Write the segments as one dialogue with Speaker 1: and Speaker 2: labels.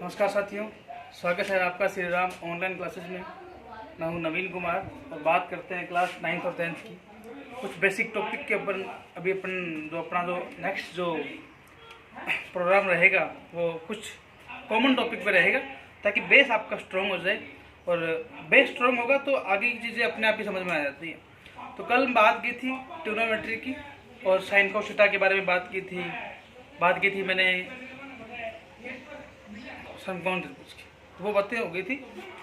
Speaker 1: नमस्कार साथियों, स्वागत है आपका श्री राम ऑनलाइन क्लासेस में। मैं हूं नवीन कुमार और बात करते हैं क्लास 9th और 10th की कुछ बेसिक टॉपिक के ऊपर। अभी अपना जो नेक्स्ट जो प्रोग्राम रहेगा वो कुछ कॉमन टॉपिक पर रहेगा ताकि बेस आपका स्ट्रॉन्ग हो जाए, और बेस स्ट्रॉन्ग होगा तो आगे की चीज़ें अपने आप ही समझ में आ जाती हैं। तो कल बात की थी ट्रिग्नोमेट्री की और साइन कॉस थीटा के बारे में बात की थी मैंने समकोण त्रिभुज की, तो वो बातें हो गई थी।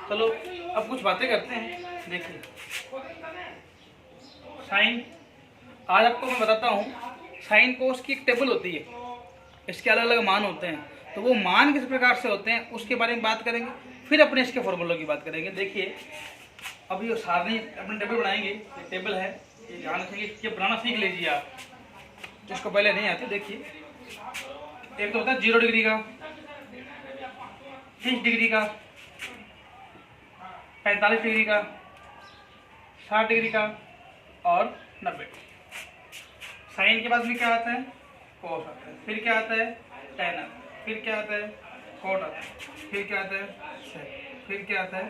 Speaker 1: चलो अब कुछ बातें करते हैं। देखिए साइन, आज आपको मैं बताता हूँ साइन कोस की एक टेबल होती है, इसके अलग अलग मान होते हैं, तो वो मान किस प्रकार से होते हैं उसके बारे में बात करेंगे, फिर अपने इसके फॉर्मूलों की बात करेंगे। देखिए अभी ये सारणी अपने टेबल बनाएंगे, ये टेबल है, ये ध्यान रखेंगे, ये बनाना सीख लीजिए आप जिसको पहले नहीं आती। देखिए एक तो होता है 0 डिग्री का, 30 डिग्री का, 45 डिग्री का, 60 डिग्री का और 90। साइन के बाद में क्या आता है? कोस आता है, फिर क्या आता है? टेन आता है, फिर क्या आता है? कॉट आता है, फिर क्या आता है? सेक, फिर क्या आता है?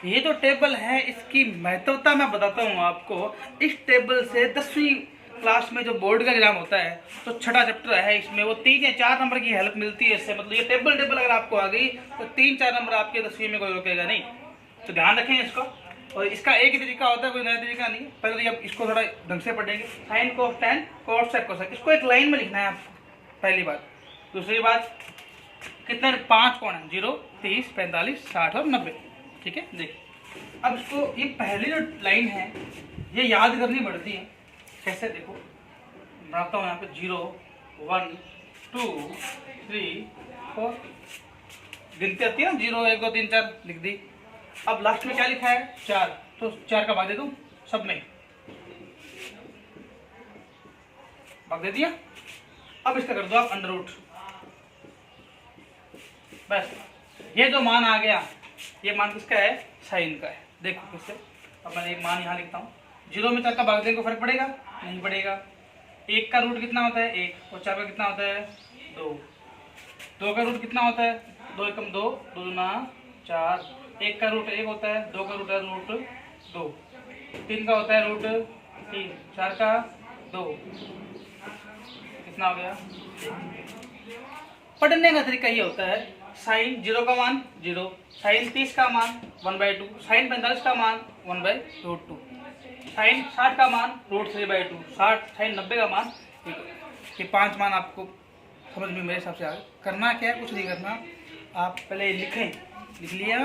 Speaker 1: ये जो टेबल है इसकी महत्वता मैं बताता हूँ आपको। इस टेबल से 10वीं क्लास में जो बोर्ड का एग्जाम होता है तो छठा चैप्टर है, इसमें वो 3 या 4 नंबर की हेल्प मिलती है इससे। मतलब ये टेबल अगर आपको आ गई तो 3-4 नंबर आपके 10वीं में कोई रोकेगा नहीं, तो ध्यान रखें इसको। और इसका एक ही तरीका होता है, कोई नया तरीका नहीं। पहले तो इसको थोड़ा ढंग से पढ़ेंगे। साइन कोस टेन कोस सेक कोसेक, इसको एक लाइन में लिखना है आपको, पहली बात। दूसरी बात, कितने 5 कोण है? 0, 30, 45, 60 और 90। ठीक है, देखिए अब इसको ये पहली जो लाइन है ये याद करनी पड़ती है। कैसे? देखो बनाता हूँ यहाँ पे 0, 1, 2, 3, 4, गिनती आती है ना, 0, 1, 2, 3, 4 लिख दी। अब लास्ट में क्या लिखा है? 4, तो 4 का भाग दे दूँ सब में, भाग दे दिया। अब इसका कर दो आप अंडर रूट, बस। ये जो मान आ गया ये मान किसका है? साइन का है। देखो किससे, अब मैं एक मान यहाँ लिखता हूँ। 0 में 4 का भाग देने को फर्क पड़ेगा? नहीं पड़ेगा। 1 का रूट कितना होता है? 1, और 4 का कितना होता है? 2। 2 का रूट कितना होता है? 2 एकम 2, 2 दूना 4। 1 का रूट 1 होता है, 2 का रूट है रूट 2, 3 का होता है रूट 3, 4 का 2, कितना हो गया? पढ़ने का तरीका ये होता है। साइन 0 का मान 0, साइन 30 का मान 1/2, साइन 45 का मान 1/√2, साइन 60 का मान √3/2, 60 साइन 90 का मान 1। ये 5 मान आपको समझ में मेरे हिसाब से आ गए। करना क्या है? कुछ नहीं करना, आप पहले लिखें, लिख लिया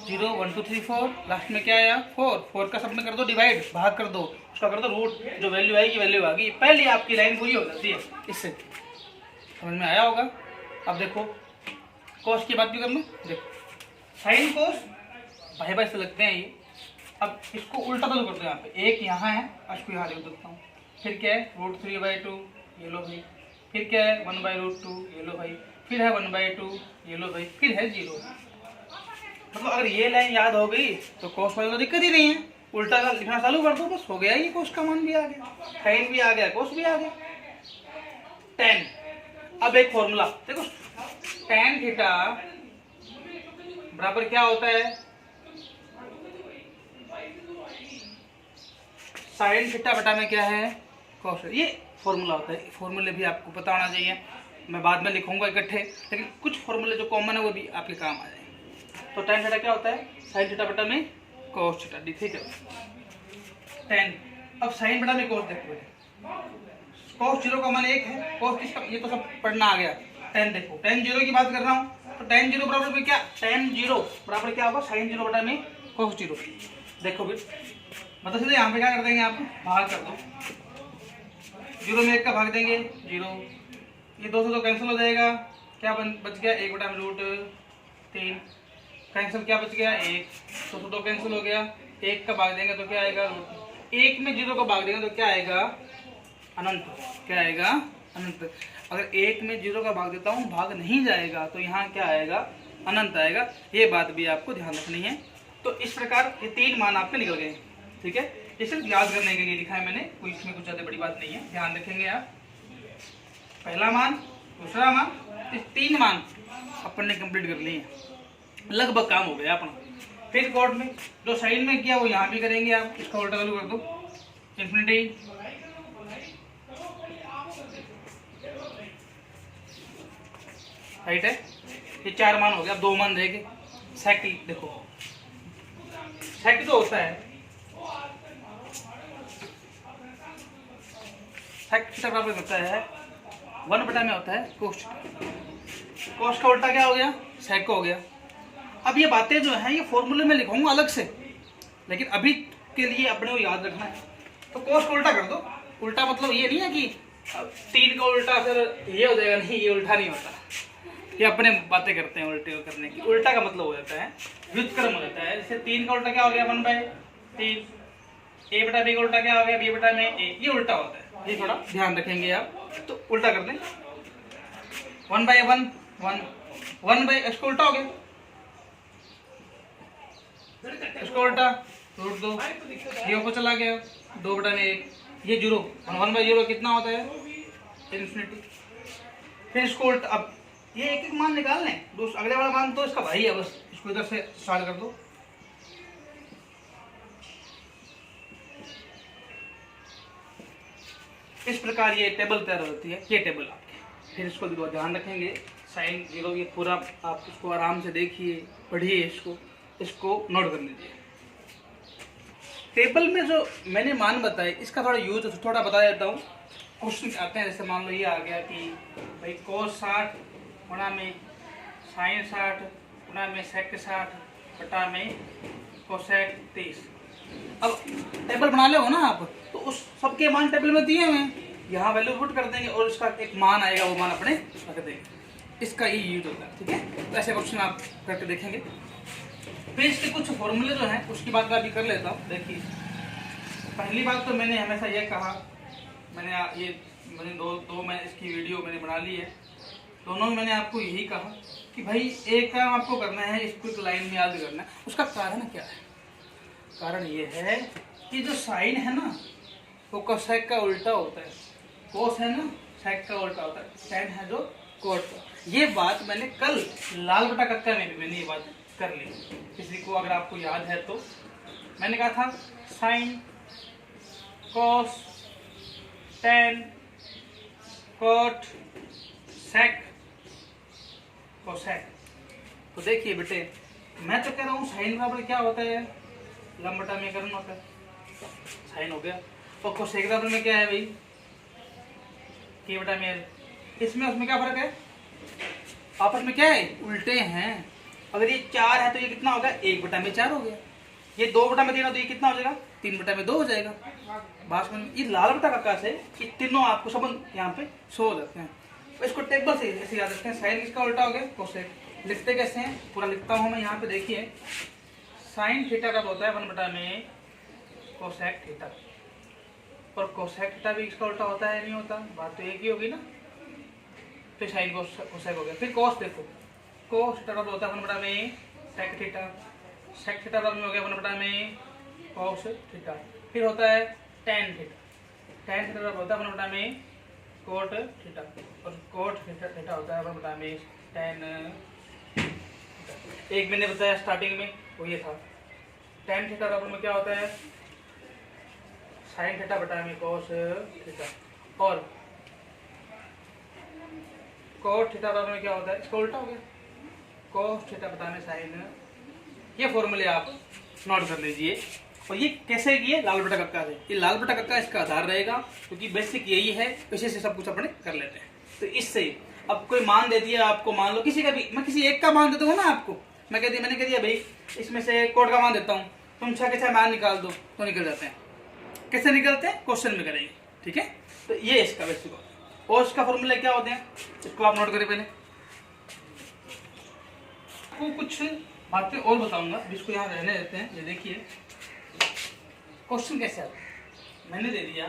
Speaker 1: 0, 1, 2, 3, 4, लास्ट में क्या आया? 4 का सब में कर दो डिवाइड, भाग कर दो, उसका कर दो रूट, जो वैल्यू आएगी वैल्यू आ गई। पहले आपकी लाइन पूरी हो जाती है। इससे समझ में आया होगा। अब देखो कोस की बात भी कर लो। देखो साइन कोस भाई भाई से लगते हैं ये। अब इसको उल्टा तो कर दो, यहाँ पे 1 यहाँ है, इसको यहाँ लिख देता हूँ। फिर क्या है? √3/2, ये लो भाई। फिर क्या है? 1/√2, ये लो भाई। फिर है 1/2, ये लो भाई। फिर है 0। मतलब अगर ये लाइन याद हो गई तो कोस वाले तो दिक्कत ही नहीं है, उल्टा का लिखना चालू कर दो, बस हो गया। ये कोस का मान भी आ गया, साइन भी आ गया, कोस भी आ गया। टेन, अब एक फॉर्मूला देखो, टेन थीटा बराबर क्या होता है? साइन थीटा बटा में क्या है? कोस। ये फॉर्मूला होता है। फॉर्मूले भी आपको पता होना चाहिए, मैं बाद में लिखूंगा इकट्ठे, लेकिन कुछ फॉर्मूले जो कॉमन है वो भी आपके काम आ जाएंगे। तो टेन थीटा क्या होता है? साइन थीटा बटा में कोस थीटा, ठीक है। टेन, अब साइन बटा में कोस देखो, कोस 0 का मान 1 है, कोस किसका? ये तो सब पढ़ना आ गया। टेन देखो, टेन 0 की बात कर रहा हूँ, तो टेन 0 बराबर में क्या? टेन 0 बराबर क्या होगा? साइन 0 बटा में कोस 0। देखो फिर मतलब सीधे यहाँ पे क्या कर देंगे आप? भाग कर दो। 0 में 1 का भाग देंगे 0, ये 2 से 2 कैंसिल हो जाएगा। क्या बच गया? 1/√3 कैंसिल, क्या बच गया? 1, 2 से 2 कैंसिल हो गया। 1 का भाग देंगे तो क्या आएगा? 1 में 0 का भाग देंगे तो क्या आएगा? अनंत। क्या आएगा? अनंत। अगर 1 में 0 का भाग देता हूँ, भाग नहीं जाएगा, तो यहाँ क्या आएगा? अनंत आएगा। ये बात भी आपको ध्यान रखनी है। तो इस प्रकार ये 3 मान आपके निकल गए, ठीक है। ये सिर्फ याद करने के लिए लिखा है मैंने, कोई इसमें कुछ ज़्यादा बड़ी बात नहीं है, ध्यान रखेंगे आप। पहला मान, दूसरा मान, 3 मान अपन ने कंप्लीट कर ली है, लगभग काम हो गया अपना। फिर कोड में जो साइन में किया वो यहाँ भी करेंगे आप। इसका उल्टा चालू कर दो, इन्फिनिटी, राइट है। ये 4 मान हो गया, अब 2 मान देंगे। सेक देखो, सेक तो होता है सेक बराबर होता है 1 में होता है कोस। कोस का उल्टा क्या हो गया, सेक हो गया। अब ये बातें जो हैं ये फॉर्मूले में लिखूंगा अलग से, लेकिन अभी के लिए अपने को याद रखना है। तो कोस का उल्टा कर दो। उल्टा मतलब ये नहीं है कि 3 का उल्टा फिर ये हो जाएगा, नहीं, ये उल्टा नहीं होता। ये अपने बातें करते हैं उल्टे करने की। उल्टा का मतलब हो जाता है व्युत्क्रम हो जाता है। जैसे 3 का उल्टा क्या हो गया, 1/3। a बटा b का उल्टा क्या हो गया, b बटा में a। ये उल्टा होता है, ये थोड़ा ध्यान रखेंगे आप। तो उल्टा कर दें, 1/1 1 इसको उल्टा हो गया, इसको उल्टा रूट 2, ये ऊपर चला गया 2 बटा में 1। ये 0, 1/0 कितना होता है, इन्फिनिटी। फिर इसको उल्टा, अब ये एक एक मान निकाल लें, अगले वाला मान तो इसका भाई है, बस इसको इधर से स्टार्ट कर दो। इस प्रकार ये टेबल तैयार होती है, ये टेबल आपकी। फिर इसको ध्यान रखेंगे, साइन 0 ये पूरा आप इसको आराम से देखिए, पढ़िए, इसको नोट कर लीजिए। टेबल में जो मैंने मान बताए इसका थोड़ा यूज थोड़ा बता देता हूँ। क्वेश्चन आते हैं, जैसे मान लो ये आ गया कि भाई cos 60 गुणा में साइन 60 गुणा में सेक 60 बटा में कोसेक 30। अब टेबल बना ले हो ना आप, तो उस सबके मान टेबल में दिए हुए हैं, यहाँ वैल्यू पुट कर देंगे और उसका एक मान आएगा, वो मान अपने रख देंगे। इसका ये यूज होता है, ठीक है। तो ऐसे क्वेश्चन आप करके देखेंगे। फिर इसके कुछ फॉर्मूले जो हैं उसकी बात मैं अभी कर लेता हूँ। देखिए, पहली बात तो मैंने हमेशा ये कहा, मैंने दो मैं इसकी वीडियो मैंने बना ली है, दोनों में मैंने आपको यही कहा कि भाई एक काम आपको करना है, इसको एक लाइन में याद करना है। उसका कारण क्या है, कारण ये है कि जो साइन है ना वो कोसेक का उल्टा होता है, कोस है ना सेक का उल्टा होता है, टेन है जो कोट का। ये बात मैंने कल लाल बटा कक्का में भी मैंने ये बात कर ली। किसी को अगर आपको याद है तो मैंने कहा था sine cos tan cot sec cosec. तो देखिए बेटे, मैं तो कह रहा हूँ साइन बराबर क्या होता है, लंब बटा में करण होता है, साइन हो गया। और कोसेक बराबर में क्या है भाई, के बटा में। इसमें उसमें क्या फर्क है, आपस में क्या है, उल्टे हैं। अगर ये 4 है तो ये कितना होगा, 1 बटा में 4 हो गया। ये 2 बटा में 3 है तो ये कितना हो जाएगा, 3 बटा में 2 हो जाएगा। बात में ये लाल बटा कक्का से ये तीनों आपको संबंध यहाँ पे शो हो जाते हैं। तो इसको टेबल से ऐसे याद रखते हैं, साइन इसका उल्टा हो गया कोसेक। लिखते कैसे हैं, पूरा लिखता हूँ मैं यहाँ पे। देखिए, साइन थीटा का होता है 1 बटा में कोसेक थीटा, और कोसेक थीटा भी इसका उल्टा होता है, नहीं होता, बात तो एक ही होगी ना। फिर साइन कोसेक हो गया। फिर कोस देखो, कोस थीटा का होता है 1 बटा में सेक थीटा, सेक थीटा में हो गया 1 बटा में कोस थीटा। फिर होता है टेन थीटा, टेन थीटा होता है 1 बटा में कोट थीटा, और कोट थीटा होता है 1 बटा में टेन। एक मैंने बताया स्टार्टिंग में, वो ये था टेन थीटा बराबर में क्या होता है, साइन थीटा बटा में कोस थीटा, और कोट थीटा बराबर में क्या होता है, इसका उल्टा हो गया, कोस थीटा बटा में साइन। ये फॉर्मूले आप नोट कर लीजिए। और ये कैसे किए, लाल बटा कक्का से। ये लाल बटा कक्का इसका आधार रहेगा, क्योंकि बेसिक यही है, इसी से सब कुछ अपने कर लेते हैं। तो इससे अब कोई मान दे दिया आपको, मान लो किसी का भी, मैं किसी एक का मान देता हूँ ना आपको, मैंने कह दिया भाई इसमें से कोड का मान देता हूँ, तुम 6 के 6 मान निकाल दो, तो निकल जाते हैं। कैसे निकलते हैं, क्वेश्चन में करेंगे, ठीक है। तो ये इसका बेसिक होता है। और इसका फॉर्मूला क्या होते हैं, इसको आप नोट करें। पहले आपको कुछ बातें और बताऊंगा, जिसको यहाँ रहने देते हैं। ये देखिए क्वेश्चन कैसे आता है, मैंने दे दिया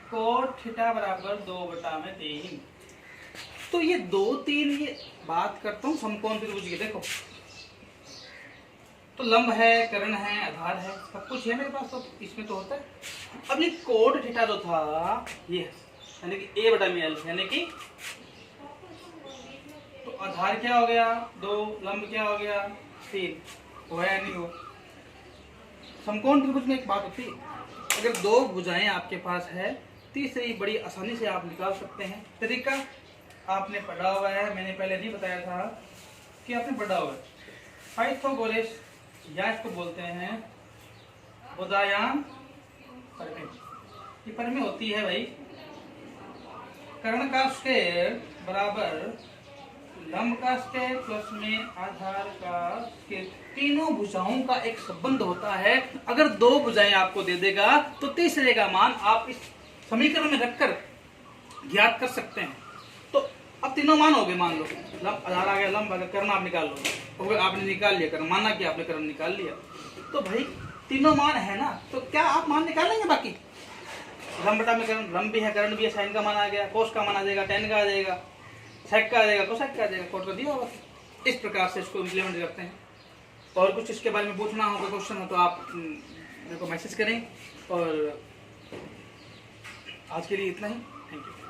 Speaker 1: कोट थीटा बराबर 2 बटा में 3। तो ये 2 3 ये बात करता हूँ समकोण त्रिभुज की। देखो, तो लंब है, कर्ण है, आधार है, सब कुछ है मेरे पास, तो इसमें तो होता है। अब ये कोट थीटा जो था ये यानी कि a बटा में l, यानी कि तो आधार क्या हो गया 2, लंब क्या हो गया 3, वो है या नहीं हो। समकोण त्रिभुज में एक बात होती है, अगर 2 भुजाएं आपके पास है, तीसरी बड़ी आसानी से आप निकाल सकते हैं। तरीका आपने पढ़ा हुआ है, मैंने पहले नहीं बताया था कि आपने पढ़ा हुआ है। पाइथागोरस या इसको बोलते हैं उदायान परिमेय। ये परिमेय होती है भाई, कर्ण का स्क्वायर बराबर लंब का स्क्वायर प्लस में आधार का स्क्वायर। तीनों भुजाओं का एक संबंध होता है। अगर 2 भुजाएं आपको दे देगा तो तीसरे का मान आप इस समीकरण में रखकर ज्ञात कर सकते हैं। तो अब तीनों मान हो गए, मान लो लंब आधार आ गया, लंब आ गया, कर्ण आप निकाल लो, आपने निकाल लिया कर्ण, माना कि आपने कर्ण निकाल लिया। तो भाई तीनों मान है ना, तो क्या आप मान निकाल लेंगे? बाकी लंब बटा में कर्ण, लंब भी है कर्ण भी है, साइन का मान आ गया, कोस का मान आ जाएगा, टेन का आ जाएगा, सेक का आ जाएगा, कोसेक का आ जाएगा, कोट का दिया होगा। इस प्रकार से इसको इम्प्लीमेंट करते हैं। और कुछ इसके बारे में पूछना हो, कोई क्वेश्चन हो तो आप मेरे को मैसेज करें। और आज के लिए इतना ही, थैंक यू।